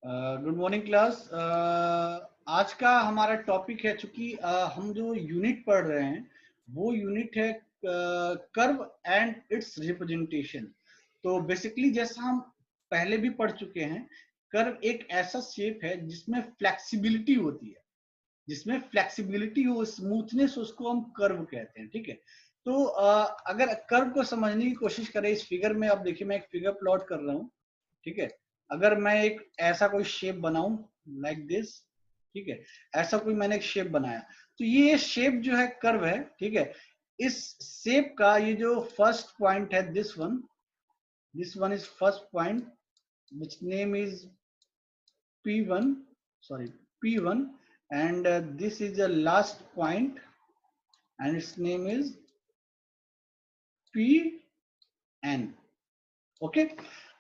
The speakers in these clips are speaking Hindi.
Good morning class. आज का हमारा टॉपिक है, चूंकि हम जो यूनिट पढ़ रहे हैं वो यूनिट है कर्व एंड इट्स रिप्रेजेंटेशन। तो बेसिकली जैसा हम पहले भी पढ़ चुके हैं, कर्व एक ऐसा शेप है जिसमें फ्लेक्सिबिलिटी होती है, जिसमें फ्लेक्सिबिलिटी हो, स्मूथनेस, उसको हम कर्व कहते हैं। ठीक है, तो अगर कर्व को समझने की कोशिश करें इस फिगर में, अब देखिए मैं एक फिगर प्लॉट कर रहा हूँ। ठीक है, अगर मैं एक ऐसा कोई शेप बनाऊं लाइक दिस, ठीक है, ऐसा कोई मैंने एक शेप बनाया, तो ये शेप जो है कर्व है। ठीक है, इस शेप का ये जो फर्स्ट पॉइंट है, this one is first point which name is P1, sorry, P1, and this is the last point and its name is Pn. Okay,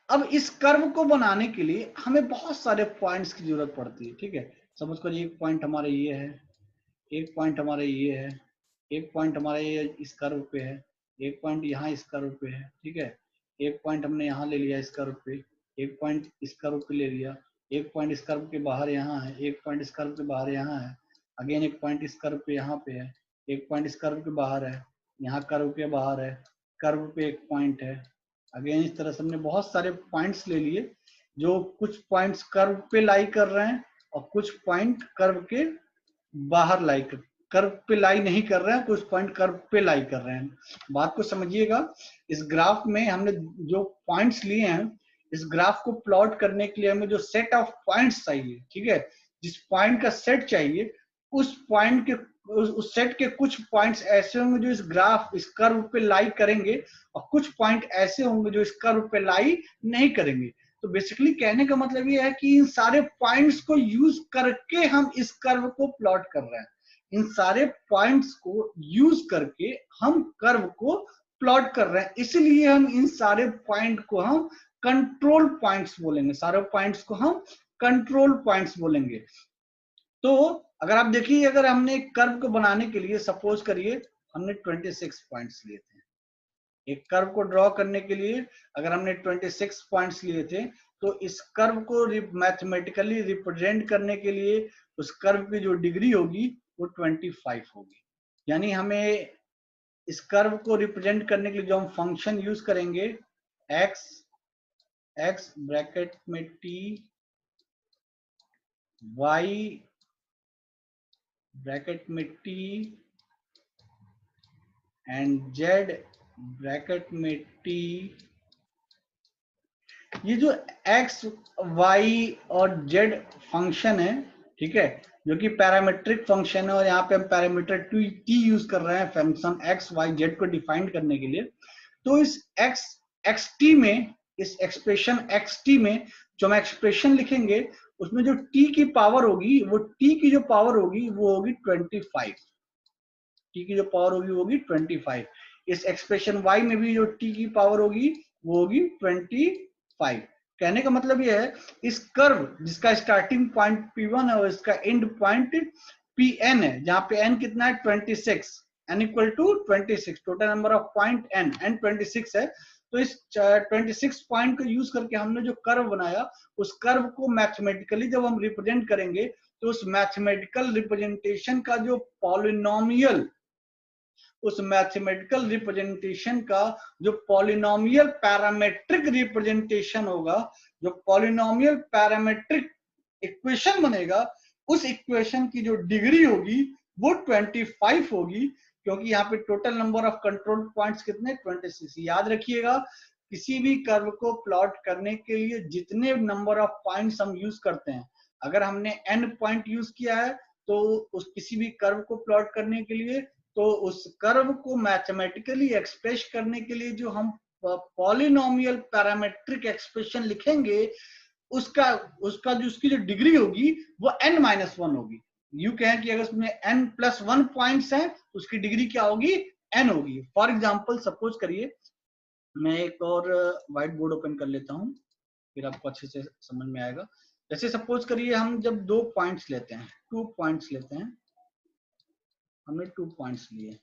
अब इस कर्व को बनाने के लिए हमें बहुत सारे पॉइंट्स की जरूरत पड़ती है। ठीक है, सपोज करिए एक पॉइंट हमारा ये है, एक पॉइंट हमारा ये है, एक पॉइंट हमारा ये इस कर्व पे है, एक पॉइंट यहाँ इस कर्व पे है। ठीक है, एक पॉइंट हमने यहाँ ले लिया इस कर्व पे, एक पॉइंट इस कर्व पे ले लिया, एक पॉइंट इस कर्व के बाहर यहाँ है, एक पॉइंट इस कर्व के बाहर यहाँ है, अगेन एक पॉइंट इस कर्व पे यहाँ पे है, एक पॉइंट इस कर्व के बाहर है, यहाँ कर्व के बाहर है, कर्व पे एक पॉइंट है। अगेन इस तरह से हमने बहुत सारे पॉइंट्स ले लिए, जो कुछ पॉइंट्स कर्व पे लाई कर रहे हैं और कुछ पॉइंट कर्व के बाहर लाई कर, कर्व पे लाई नहीं कर रहे हैं, कुछ पॉइंट कर्व पे लाई कर रहे हैं। बात को समझिएगा, इस ग्राफ में हमने जो पॉइंट्स लिए हैं, इस ग्राफ को प्लॉट करने के लिए हमें जो सेट ऑफ पॉइंट्स चाहिए, ठीक है, जिस पॉइंट का सेट चाहिए, उस पॉइंट के उस सेट के कुछ पॉइंट्स ऐसे होंगे जो इस ग्राफ, इस कर्व पे लाई करेंगे, और कुछ पॉइंट ऐसे होंगे जो इस कर्व पे लाई नहीं करेंगे। तो बेसिकली कहने का मतलब ये है कि इन सारे पॉइंट्स को यूज करके हम इस कर्व को प्लॉट कर रहे हैं। इन सारे पॉइंट्स को यूज करके हम कर्व को प्लॉट कर रहे हैं, इसलिए हम इन सारे पॉइंट को हम कंट्रोल पॉइंट्स बोलेंगे, सारे पॉइंट्स को हम कंट्रोल पॉइंट्स बोलेंगे। तो अगर आप देखिए, अगर हमने एक कर्व को बनाने के लिए, सपोज करिए हमने 26 पॉइंट्स लिए थे, एक कर्व को ड्रॉ करने के लिए अगर हमने 26 पॉइंट्स लिए थे, तो इस कर्व को मैथमेटिकली रिप्रेजेंट करने के लिए उस कर्व की जो डिग्री होगी वो 25 होगी। यानी हमें इस कर्व को रिप्रेजेंट करने के लिए जो हम फंक्शन यूज करेंगे, x ब्रैकेट में t, y ब्रैकेट में t एंड z ब्रैकेट में t, ये जो x, y और z फंक्शन है, ठीक है, जो कि पैरामीट्रिक फंक्शन है, और यहाँ पे हम पैरामीटर t यूज कर रहे हैं फंक्शन x, y, z को डिफाइन करने के लिए। तो इस xt में, इस एक्सप्रेशन xt में जो हम एक्सप्रेशन लिखेंगे, उसमें जो t की पावर होगी, वो t की जो पावर होगी वो होगी 25, t की जो पावर होगी वो होगी 25। इस एक्सप्रेशन y में भी जो t की पावर होगी वो होगी 25। कहने का मतलब ये है, इस कर्व जिसका स्टार्टिंग पॉइंट P1 है और इसका एंड पॉइंट Pn है, जहां पे n कितना है 26, n equal to 26, total number of point n 26 है। तो इस 26 पॉइंट को यूज करके हमने जो कर्व बनाया, उस कर्व को मैथमेटिकली जब हम रिप्रेजेंट करेंगे, तो उस मैथमेटिकल रिप्रेजेंटेशन का जो पॉलिनोमियल, उस मैथमेटिकल रिप्रेजेंटेशन का जो पॉलिनोमियल पैरामेट्रिक रिप्रेजेंटेशन होगा, जो पॉलिनोमियल पैरामेट्रिक इक्वेशन बनेगा, उस इक्वेशन की जो डिग्री होगी वो 25 होगी, क्योंकि यहाँ पे total number of control points कितने, 26। याद रखिएगा, किसी भी कर्व को प्लॉट करने के लिए जितने नंबर ऑफ पॉइंट्स हम यूज करते हैं, अगर हमने n पॉइंट यूज किया है तो उस किसी भी कर्व को प्लॉट करने के लिए, तो उस कर्व को मैथमेटिकली एक्सप्रेस करने के लिए जो हम पॉलिनोमियल पैरामेट्रिक एक्सप्रेशन लिखेंगे, उसका उसका जो उसकी जो डिग्री होगी वो n-1 होगी। यू कहें कि अगर उसमें n+1 पॉइंट्स हैं, उसकी डिग्री क्या होगी, n होगी। फॉर एग्जांपल सपोज करिए, मैं एक और व्हाइट बोर्ड ओपन कर लेता हूं, फिर आपको अच्छे से समझ में आएगा। जैसे सपोज करिए हम जब 2 पॉइंट्स लेते हैं, 2 पॉइंट्स लेते हैं, हमने 2 पॉइंट्स लिए,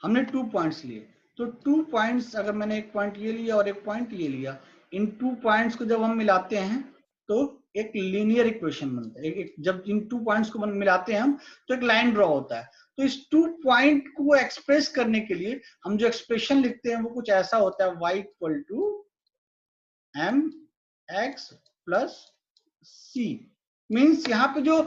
हमने 2 पॉइंट्स लिए, तो 2 पॉइंट्स, अगर मैंने एक पॉइंट ये लिया और एक पॉइंट ये लिया, इन 2 पॉइंट्स को जब हम मिलाते हैं तो एक लीनियर इक्वेशन बनता है। जब इन 2 पॉइंट्स को मिलाते हैं हम तो एक लाइन ड्रॉ होता है। तो इस 2 पॉइंट को एक्सप्रेस करने के लिए हम जो एक्सप्रेशन लिखते हैं वो कुछ ऐसा होता है, y equal to mx plus c। Means यहाँ पे जो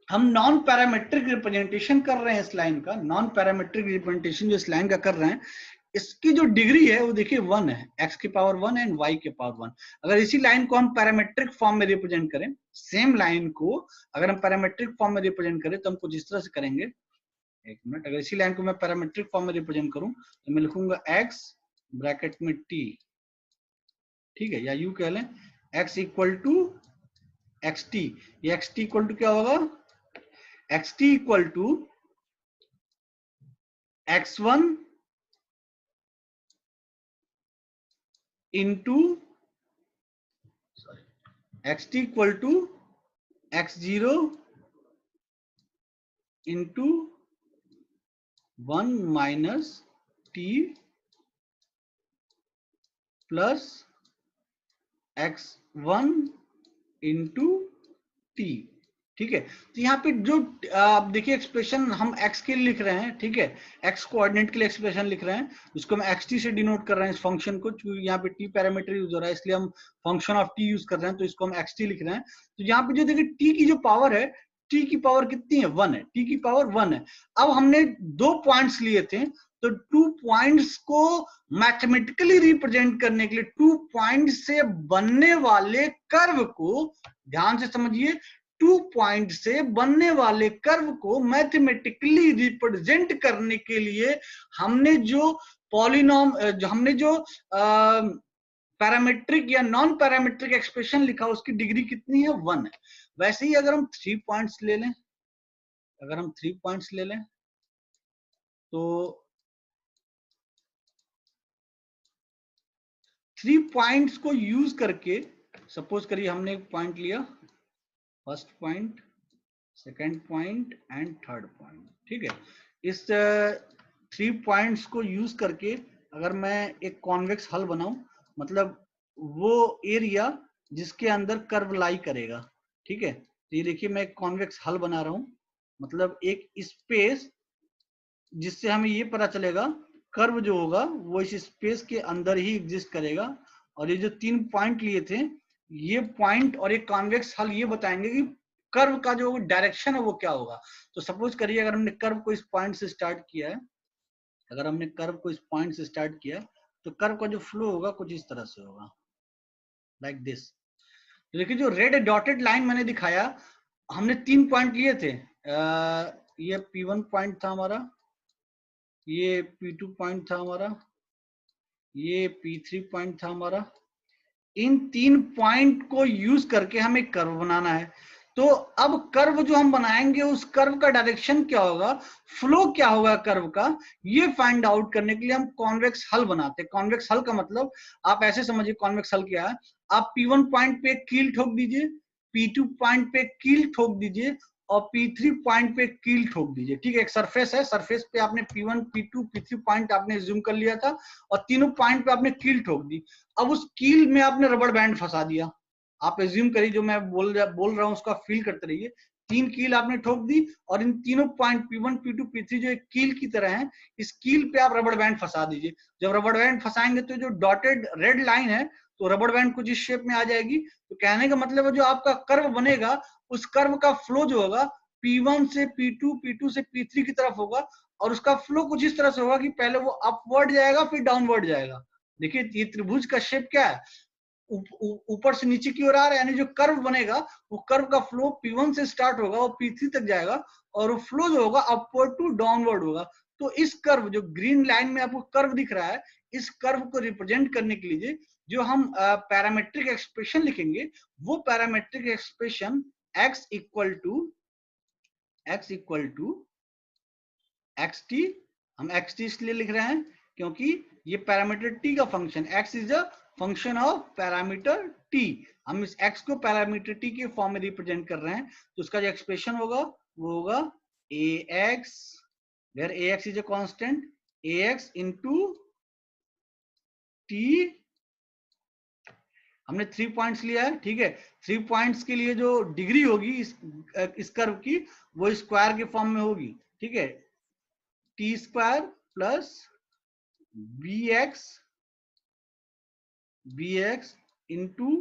हम नॉन पैरामेट्रिक रिप्रेजेंटेशन कर रहे हैं इस लाइन का, नॉन पैरामेट्रिक रिप्रेजेंटेशन जो इस लाइन का कर रहे हैं, इसकी जो डिग्री है वो देखिए 1 है, x की पावर 1 एंड y की पावर 1। अगर इसी लाइन को हम पैरामेट्रिक फॉर्म में रिप्रेजेंट करें, सेम लाइन को अगर हम पैरामेट्रिक फॉर्म में रिप्रेजेंट करें तो हम कुछ इस तरह से करेंगे। एक मिनट, अगर इसी लाइन को मैं पैरामेट्रिक फॉर्म में रिप्रेजेंट करूं तो मैं लिखूंगा x ब्रैकेट में t, ठीक है, या यू कह लें x इक्वल टू xt। ये xt इक्वल टू क्या होगा, xt equal to x1 into xt equal to x0 into 1 minus t plus x1 into t, ठीक है। तो यहाँ पे जो आप देखिए एक्सप्रेशन हम x के लिए लिख रहे हैं, ठीक है, x कोऑर्डिनेट के लिए एक्सप्रेशन लिख रहे हैं, उसको हम xt से डिनोट कर रहे हैं इस फंक्शन को, क्योंकि यहाँ पे t पैरामीटर यूज हो रहा है इसलिए हम फंक्शन ऑफ t यूज कर रहे हैं, तो इसको हम xt लिख रहे हैं। तो यहाँ पे जो देखिए t की जो पावर है, t की पावर कितनी है, 1 है, t की पावर 1 है। अब हमने 2 पॉइंट्स लिए थे, तो 2 पॉइंट्स को मैथमेटिकली रिप्रेजेंट करने के लिए 2 पॉइंट से बनने वाले कर्व को, ध्यान से समझिए, 2 पॉइंट से बनने वाले कर्व को मैथमेटिकली रिप्रेजेंट करने के लिए हमने जो पॉलिनॉम, हमने जो पैरामेट्रिक या नॉन पैरामेट्रिक एक्सप्रेशन लिखा उसकी डिग्री कितनी है, 1 है। वैसे ही अगर हम 3 पॉइंट्स ले लें, अगर हम 3 पॉइंट्स ले लें तो 3 पॉइंट्स को यूज करके, सपोज करिए हमने एक पॉइंट लिया, first point, second point and third point, ठीक है। इस 3 पॉइंट्स को यूज करके अगर मैं एक कॉन्वेक्स हल बनाऊं, मतलब वो एरिया जिसके अंदर कर्व लाई करेगा, ठीक है। तो ये देखिए मैं एक कॉन्वेक्स हल बना रहा हूं, मतलब एक स्पेस जिससे हमें ये पता चलेगा कर्व जो होगा वो इस स्पेस के अंदर ही एग्जिस्ट करेगा। और ये जो 3 पॉइंट लिए थे, ये पॉइंट और एक कॉन्वेक्स हल ये बताएंगे कि कर्व का जो डायरेक्शन है वो क्या होगा। तो सपोज करिए अगर हमने कर्व को इस पॉइंट से स्टार्ट किया है, अगर हमने कर्व को इस पॉइंट से स्टार्ट किया तो कर्व का जो फ्लो होगा कुछ इस तरह से होगा, लाइक दिस। तो देखिए जो रेड डॉटेड लाइन मैंने दिखाया, हमने 3 पॉइंट लिए थे, ये P1 पॉइंट था हमारा, ये P2 पॉइंट था हमारा, ये P3 पॉइंट था हमारा। इन 3 पॉइंट को यूज करके हमें कर्व बनाना है। तो अब कर्व जो हम बनाएंगे उस कर्व का डायरेक्शन क्या होगा, फ्लो क्या होगा कर्व का, ये फाइंड आउट करने के लिए हम कॉन्वेक्स हल बनाते हैं। कॉन्वेक्स हल का मतलब आप ऐसे समझिए, कॉन्वेक्स हल क्या है, आप P1 पॉइंट पे कील ठोक दीजिए, P2 पॉइंट पे कील ठोक दीजिए और P3 पॉइंट पे कील ठोक दीजिए, ठीक है। एक सरफेस है, सरफेस पे आपने P1, P2, P3 पॉइंट आपने जूम कर लिया था और तीनों पॉइंट पे आपने कील ठोक दी। अब उस कील में आपने रबड़ बैंड फंसा दिया। आप एज्यूम करिए जो मैं बोल रहा हूं उसका फील करते रहिए। 3 कील आपने ठोक दी और इन तीनों पॉइंट P1, P2, P3 जो एक कील की तरह है, इस कील पे आप रबड़ बैंड फंसा दीजिए। जब रबड़ बैंड फंसाएंगे तो जो डॉटेड रेड लाइन है, तो रबड़ बैंड कुछ इस शेप में आ जाएगी। तो कहने का मतलब है जो आपका कर्व बनेगा, उस कर्व का फ्लो जो होगा P1 से P2, P2 से P3 की तरफ होगा, और उसका फ्लो कुछ इस तरह से होगा कि पहले वो अपवर्ड जाएगा फिर डाउनवर्ड जाएगा। देखिए ये त्रिभुज का शेप क्या है, ऊपर से नीचे की ओर आ रहा है, यानी जो कर्व बनेगा वो कर्व का फ्लो P1 से स्टार्ट होगा और P3 तक जाएगा, और वो फ्लो जो होगा अपवर्ड टू डाउनवर्ड होगा। तो इस कर्व, जो ग्रीन लाइन में आपको कर्व दिख रहा है, इस कर्व को रिप्रेजेंट करने के लिए जो हम पैरामेट्रिक एक्सप्रेशन लिखेंगे, वो parametric expression x equal to xt, हम xt इसलिए लिख रहे हैं क्योंकि ये पैरामीटर t का function, x is a function of parameter t। हम इस x को पैरामीटर t के फॉर्म में रिप्रेजेंट कर रहे हैं, तो उसका जो एक्सप्रेशन होगा वो होगा ax, where ax is a constant, ax into t हमने 3 पॉइंट्स लिया है, ठीक है। 3 पॉइंट्स के लिए जो डिग्री होगी इस कर्व की, वो स्क्वायर के फॉर्म में होगी, ठीक है। T square plus b x into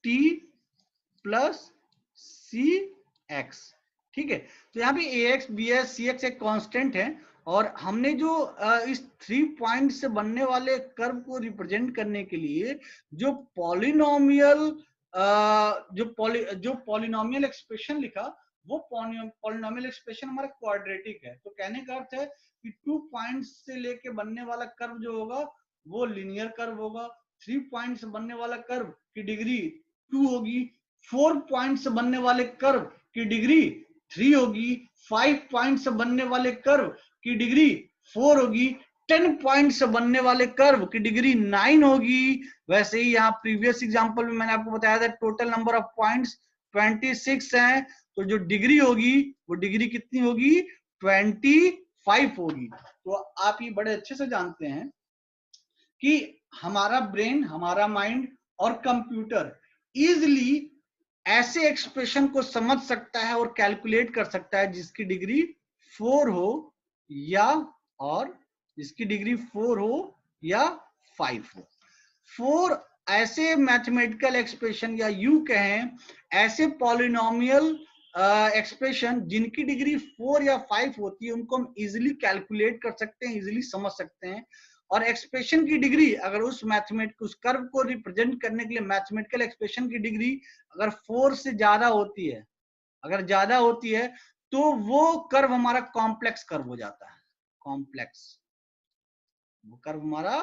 T plus c x, ठीक है। तो यहाँ पे a x b x c x एक कांस्टेंट है, और हमने जो इस 3 पॉइंट से बनने वाले कर्व को रिप्रेजेंट करने के लिए जो पॉलिनोमियल जो पॉलिनोमियल एक्सप्रेशन लिखा, वो पॉलिनोमियल एक्सप्रेशन हमारा क्वाड्रेटिक है। तो कहने का अर्थ है कि 2 पॉइंट्स से लेके बनने वाला कर्व जो होगा वो लीनियर कर्व होगा। 3 पॉइंट्स बनने वाला कर्व की डिग्री 2 होगी। 4 पॉइंट्स बनने वाले कर्व की डिग्री 3 होगी। 5 पॉइंट्स बनने वाले कर्व की डिग्री 4 होगी। 10 पॉइंट्स बनने वाले कर्व की डिग्री 9 होगी। वैसे ही यहाँ प्रीवियस एग्जांपल में मैंने आपको बताया था टोटल नंबर ऑफ पॉइंट्स 26 हैं, तो जो डिग्री होगी वो डिग्री कितनी होगी? 25 होगी। तो आप ये बड़े अच्छे से जानते हैं कि हमारा ब्रेन, हमारा माइंड और कंप्यूटर इजिली ऐसे एक्सप्रेशन को समझ सकता है और कैलकुलेट कर सकता है जिसकी डिग्री 4 हो या और जिसकी डिग्री 4 हो या 5 हो। 4 ऐसे मैथमेटिकल एक्सप्रेशन या यू कहें ऐसे पॉलिनोमियल एक्सप्रेशन जिनकी डिग्री 4 या 5 होती है, उनको हम इजिली कैलकुलेट कर सकते हैं, इजिली समझ सकते हैं। और एक्सप्रेशन की डिग्री अगर उस कर्व को रिप्रेजेंट करने के लिए मैथमेटिकल एक्सप्रेशन की डिग्री अगर 4 से ज्यादा होती है, अगर ज्यादा होती है, तो वो कर्व हमारा कॉम्प्लेक्स कर्व हो जाता है। कॉम्प्लेक्स, वो कर्व हमारा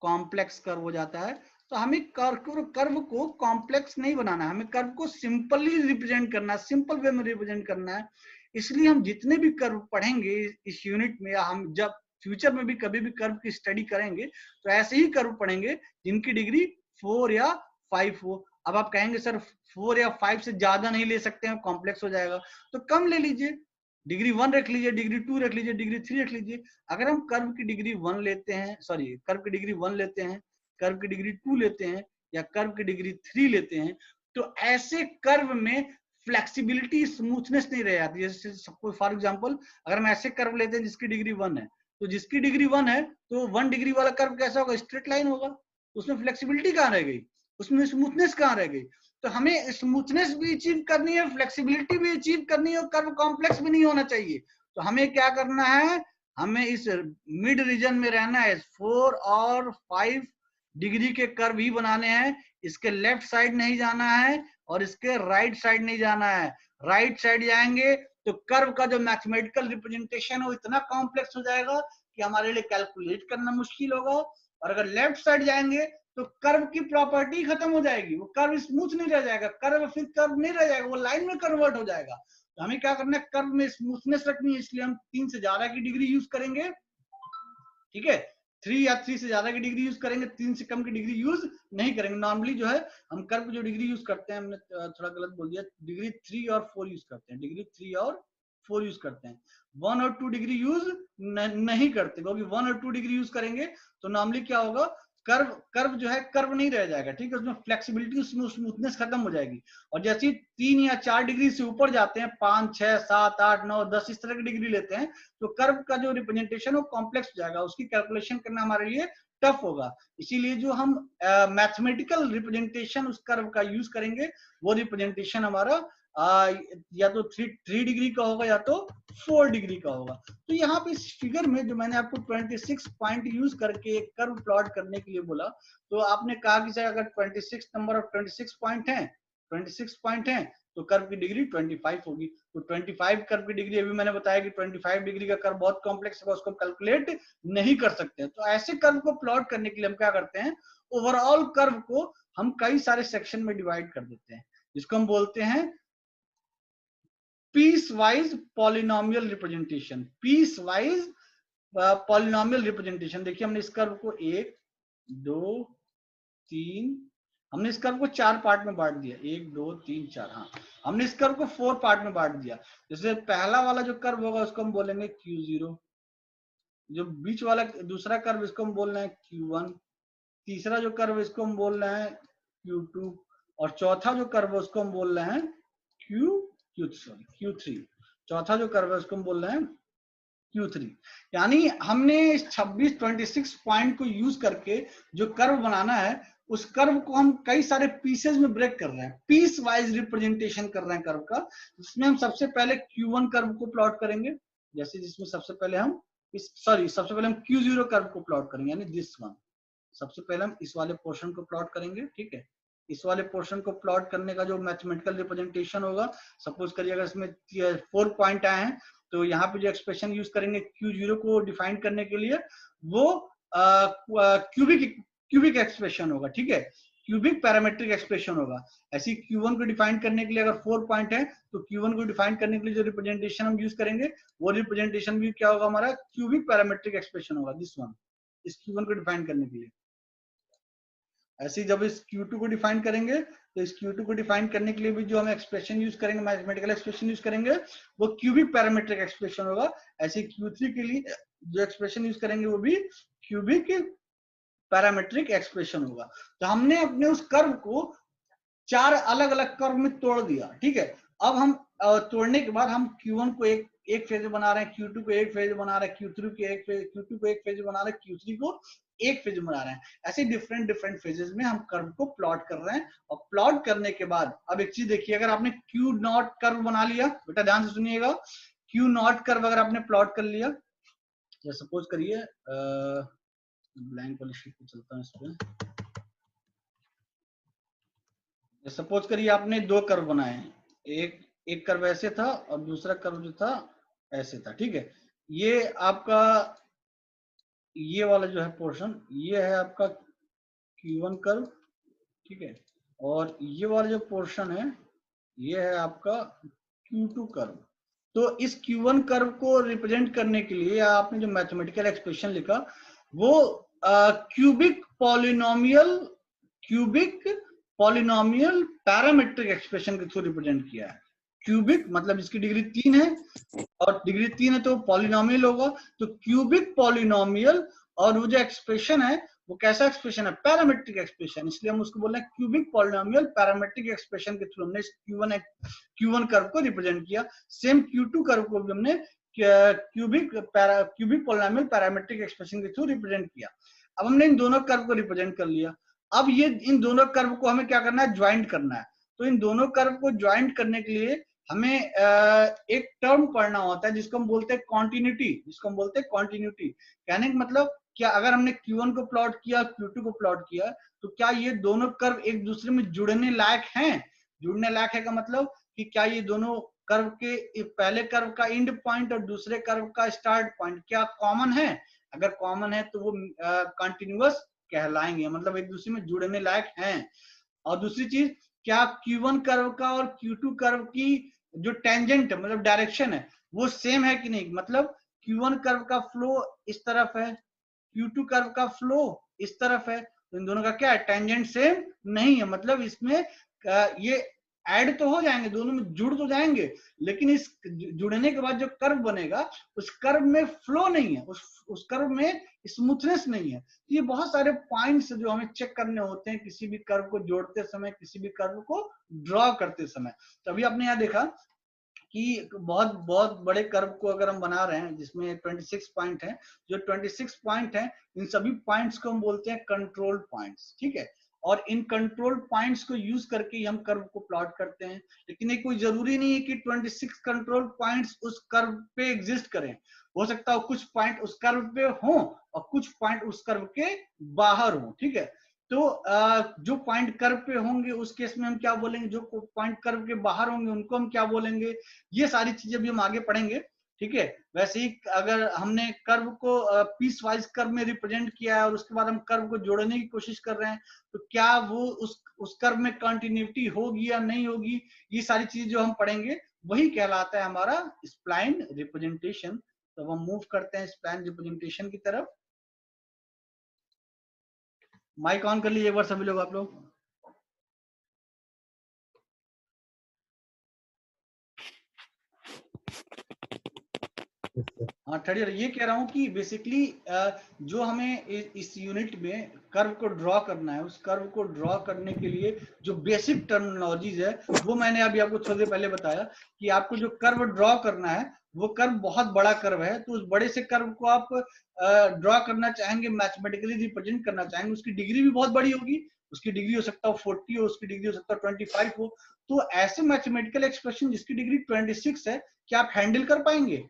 कॉम्प्लेक्स कर्व हो जाता है। तो हमें कर्व को कॉम्प्लेक्स नहीं बनाना है, हमें कर्व को सिंपली रिप्रेजेंट करना है, सिंपल वे में रिप्रेजेंट करना है। इसलिए हम जितने भी कर्व पढ़ेंगे इस यूनिट में, या हम जब फ्यूचर में भी कभी भी कर्व की स्टडी करेंगे, तो ऐसे ही कर्व पढ़ेंगे जिनकी डिग्री 4 या 5 हो। अब आप कहेंगे सर 4 या 5 से ज्यादा नहीं ले सकते हैं, कॉम्प्लेक्स हो जाएगा। तो कम ले लीजिए, डिग्री 1 रख लीजिए, डिग्री 2 रख लीजिए, डिग्री 3 रख लीजिए। अगर हम कर्व की डिग्री 1 लेते हैं, सॉरी कर्व की डिग्री 1 लेते हैं, कर्व की डिग्री 2 लेते हैं, या कर्व की डिग्री 3 लेते हैं, तो ऐसे कर्व में फ्लेक्सिबिलिटी, स्मूथनेस नहीं रह जाती। जैसे सपोज फॉर एग्जांपल अगर हम ऐसे कर्व लेते हैं जिसकी डिग्री 1 है, तो जिसकी डिग्री 1 है तो 1 डिग्री वाला कर्व कैसा होगा? स्ट्रेट लाइन होगा। उसमें फ्लेक्सिबिलिटी कहां रह गई? उसमें स्मूथनेस कहां रह गई? तो हमें स्मूथनेस भी अचीव करनी है, फ्लेक्सिबिलिटी भी अचीव करनी है, और कर्व कॉम्प्लेक्स भी नहीं होना चाहिए। तो हमें क्या करना है? हमें इस मिड रीजन में रहना है। 4 और 5 डिग्री के कर्व ही बनाने हैं। इसके लेफ्ट साइड नहीं जाना है और इसके राइट साइड नहीं जाना है। राइट साइड जाएंगे तो कर्व का जो मैथमेटिकल रिप्रेजेंटेशन है वो इतना कॉम्प्लेक्स हो जाएगा कि हमारे लिए कैलकुलेट करना मुश्किल होगा। और अगर लेफ्ट साइड जाएंगे तो कर्व की प्रॉपर्टी खत्म हो जाएगी, वो कर्व स्मूथ नहीं रह जाएगा, कर्व फिर कर्व नहीं रह जाएगा, वो लाइन में कन्वर्ट हो जाएगा। तो हमें क्या करना है? कर्व में स्मूथनेस रखनी है, इसलिए हम 3 से ज्यादा की डिग्री यूज करेंगे, ठीक है। 3 या 3 से ज्यादा की डिग्री यूज करेंगे, 3 से कम की डिग्री यूज नहीं करेंगे। नॉर्मली जो है हम कर्व जो डिग्री यूज करते हैं, हमने थोड़ा गलत बोल दिया, डिग्री 3 और 4 यूज करते हैं, डिग्री 3 और 4 यूज करते हैं। 1 और 2 डिग्री यूज नहीं करते, क्योंकि 1 और 2 डिग्री यूज करेंगे तो नॉर्मली क्या होगा? कर्व कर्व जो है कर्व नहीं रह जाएगा, ठीक है। उसमें फ्लेक्सिबिलिटी, स्मूथनेस खत्म हो जाएगी। और जैसे 3 या 4 डिग्री से ऊपर जाते हैं, 5 6 7 8 9 10 इस तरह की डिग्री लेते हैं, तो कर्व का जो रिप्रेजेंटेशन है वो कॉम्प्लेक्स हो जाएगा, उसकी कैलकुलेशन करना हमारे लिए टफ होगा। इसीलिए जो हम मैथमेटिकल रिप्रेजेंटेशन उस कर्व का यूज करेंगे, वो रिप्रेजेंटेशन हमारा या तो 3 डिग्री का होगा या तो 4 डिग्री का होगा। तो यहाँ पे इस फिगर में जो मैंने आपको 26 पॉइंट यूज करके एक कर्व प्लॉट करने के लिए बोला, तो आपने कहा कि सर अगर 26 नंबर ऑफ 26 पॉइंट है, 26 पॉइंट है, तो कर्व की डिग्री 25 होगी। तो 25 कर्व की डिग्री, अभी मैंने बताया कि 25 डिग्री का कर्व बहुत कॉम्प्लेक्स है, उसको कैलकुलेट नहीं कर सकते। तो ऐसे कर्व को प्लॉट करने के लिए हम क्या करते हैं? ओवरऑल कर्व को हम कई सारे सेक्शन में डिवाइड कर देते हैं, जिसको हम बोलते हैं piecewise polynomial representation. Piecewise polynomial representation. देखिए हमने इस कर्व को 1 2 3, हमने इस कर्व को 4 पार्ट में बांट दिया, 1 2 3 4। हाँ, हमने इस कर्व को 4 पार्ट में बांट दिया। जैसे पहला वाला जो कर्व होगा उसको हम बोलेंगे Q0, जो बीच वाला दूसरा कर्व इसको हम बोल रहे हैं Q1, तीसरा जो कर्व इसको हम बोल रहे हैं Q2, और चौथा जो कर्व है उसको हम बोल रहे हैं Q3। चौथा जो कर्व है उसको हम बोल रहे हैं Q3। यानी हमने इस 26 पॉइंट को यूज करके जो कर्व बनाना है, उस कर्व को हम कई सारे पीसेस में ब्रेक कर रहे हैं, पीस वाइज रिप्रेजेंटेशन कर रहे हैं कर्व का, जिसमें हम सबसे पहले Q1 कर्व को प्लॉट करेंगे, जैसे जिसमें सबसे पहले हम सबसे पहले हम Q0 कर्व को प्लॉट करेंगे, यानी दिस वन। सबसे पहले हम इस वाले पोर्शन को प्लॉट करेंगे, ठीक है। इस वाले पोर्शन को प्लॉट करने का जो मैथमेटिकल रिप्रेजेंटेशन होगा, सपोज करिए अगर इसमें 4 पॉइंट आए हैं, तो यहाँ पे जो एक्सप्रेशन यूज करेंगे Q0 को डिफाइन करने के लिए, वो क्यूबिक एक्सप्रेशन होगा, ठीक है, क्यूबिक पैरामेट्रिक एक्सप्रेशन होगा। ऐसे Q1 को डिफाइन करने के लिए अगर 4 पॉइंट है, तो Q1 को डिफाइन करने के लिए जो रिप्रेजेंटेशन हम यूज करेंगे, वो रिप्रेजेंटेशन भी क्या होगा, हमारा क्यूबिक पैरामेट्रिक एक्सप्रेशन होगा, दिस वन, इस Q1 को डिफाइन करने के लिए। ऐसे जब इस Q2 को डिफाइन करेंगे, तो इस Q2 को डिफाइन करने के लिए भी जो हम एक्सप्रेशन यूज करेंगे, मैथमेटिकल एक्सप्रेशन यूज करेंगे, वो क्यूबिक पैरामेट्रिक एक्सप्रेशन होगा। ऐसे Q3 के लिए जो एक्सप्रेशन यूज करेंगे, वो भी क्यूबिक पैरामेट्रिक एक्सप्रेशन होगा। तो हमने अपने उस कर्व को 4 अलग अलग कर्व में तोड़ दिया, ठीक है। अब हम तोड़ने के बाद हम Q1 को एक फेज बना रहे हैं, Q2 को एक फेज बना रहे हैं, Q2 को एक फेज बना रहे हैं, Q3 को एक फेज बना रहे हैं। ऐसे डिफरेंट फेजेस में हम कर्व को प्लॉट कर रहे हैं। और प्लॉट करने के बाद अब एक चीज देखिए, अगर आपने Q0 कर्व बना लिया, बेटा ध्यान से सुनिएगा, Q0 कर्व अगर आपने प्लॉट कर लिया, या सपोज करिए ब्लैंक वाली शीट पे चलता है, इस पे सपोज करिए आपने 2 कर्व बनाए हैं, एक कर्व ऐसे था और दूसरा कर्व जो था ऐसे था, ठीक है। ये आपका ये वाला जो है पोर्शन, ये है आपका Q1 कर्व, ठीक है, और ये वाला जो पोर्शन है, ये है आपका Q2 कर्व। तो इस Q1 कर्व को रिप्रेजेंट करने के लिए आपने जो मैथमेटिकल एक्सप्रेशन लिखा, वो क्यूबिक पैरामेट्रिक एक्सप्रेशन के थ्रू रिप्रेजेंट किया है। क्यूबिक मतलब इसकी डिग्री 3 है, और डिग्री 3 है तो पॉलिनोमियल होगा, तो क्यूबिक पॉलिनोमियल, और वो जो एक्सप्रेशन है वो कैसा एक्सप्रेशन है, पैरामेट्रिक एक्सप्रेशन, इसलिए हम उसको बोल रहे हैं क्यूबिक पॉलिनोमियल पैरामेट्रिक एक्सप्रेशन के थ्रू हमने Q1 कर्व को रिप्रेजेंट किया। सेम Q2 कर्व को भी हमने क्यूबिक पॉलिनोमियल पैरामेट्रिक एक्सप्रेशन के थ्रू रिप्रेजेंट किया। अब हमने इन दोनों कर्व को रिप्रेजेंट कर लिया। अब ये इन दोनों कर्व को हमें क्या करना है, ज्वाइंट करना है। तो इन दोनों कर्व को ज्वाइंट करने के लिए हमें एक टर्म पढ़ना होता है जिसको हम बोलते हैं कॉन्टिन्यूटी। कहने का मतलब क्या, अगर हमने Q1 को प्लॉट किया, Q2 को प्लॉट किया, तो क्या ये दोनों कर्व एक दूसरे में जुड़ने लायक हैं? जुड़ने लायक है का मतलब कि क्या ये दोनों कर्व के पहले कर्व का एंड पॉइंट और दूसरे कर्व का स्टार्ट पॉइंट क्या कॉमन है? अगर कॉमन है तो वो कंटिन्यूअस कहलाएंगे, मतलब एक दूसरे में जुड़ने लायक हैं। और दूसरी चीज, क्या Q1 कर्व का और Q2 कर्व की जो टेंजेंट है, मतलब डायरेक्शन है, वो सेम है कि नहीं? मतलब Q1 कर्व का फ्लो इस तरफ है, Q2 कर्व का फ्लो इस तरफ है, तो इन दोनों का क्या है, टेंजेंट सेम नहीं है। मतलब इसमें ये ऐड तो हो जाएंगे, दोनों में जुड़ तो जाएंगे, लेकिन इस जुड़ने के बाद जो कर्व बनेगा, उस कर्व में फ्लो नहीं है, उस कर्व में स्मूथनेस नहीं है। तो ये बहुत सारे पॉइंट्स जो हमें चेक करने होते हैं किसी भी कर्व को जोड़ते समय, किसी भी कर्व को ड्रॉ करते समय। तो अभी आपने यहाँ देखा कि बहुत बहुत बड़े कर्व को अगर हम बना रहे हैं जिसमें 26 पॉइंट है, जो 26 पॉइंट है, इन सभी पॉइंट्स को हम बोलते हैं कंट्रोल पॉइंट्स, ठीक है। और इन कंट्रोल पॉइंट्स को यूज करके हम कर्व को प्लॉट करते हैं। लेकिन ये कोई जरूरी नहीं है कि 26 कंट्रोल पॉइंट्स उस कर्व पे एग्जिस्ट करें। हो सकता है कुछ पॉइंट उस कर्व पे हो और कुछ पॉइंट उस कर्व के बाहर हो, ठीक है। तो जो पॉइंट कर्व पे होंगे उस केस में हम क्या बोलेंगे, जो पॉइंट कर्व के बाहर होंगे उनको हम क्या बोलेंगे, ये सारी चीजें भी हम आगे पढ़ेंगे, ठीक है। वैसे ही अगर हमने कर्व को पीस वाइज कर्व में रिप्रेजेंट किया है और उसके बाद हम कर्व को जोड़ने की कोशिश कर रहे हैं, तो क्या वो उस कर्व में कंटिन्यूटी होगी या नहीं होगी, ये सारी चीजें जो हम पढ़ेंगे वही कहलाता है हमारा स्प्लाइन रिप्रेजेंटेशन। तो हम मूव करते हैं स्प्लाइन रिप्रेजेंटेशन की तरफ। माइक ऑन कर लीजिए एक बार सभी लोग, आप लोग। हाँ थर्ड ईयर ये कह रहा हूँ कि बेसिकली जो हमें इस यूनिट में कर्व को ड्रॉ करना है, उस कर्व को ड्रॉ करने के लिए जो बेसिक टर्मिनोलॉजीज है वो मैंने अभी आपको थोड़ी देर पहले बताया कि आपको जो कर्व ड्रॉ करना है वो कर्व बहुत बड़ा कर्व है, तो उस बड़े से कर्व को आप ड्रॉ करना चाहेंगे, मैथमेटिकली रिप्रेजेंट करना चाहेंगे, उसकी डिग्री भी बहुत बड़ी होगी, उसकी डिग्री हो सकता है 40 हो, उसकी डिग्री हो सकता है 25 हो। तो ऐसे मैथमेटिकल एक्सप्रेशन जिसकी डिग्री 26 है, क्या आप हैंडल कर पाएंगे?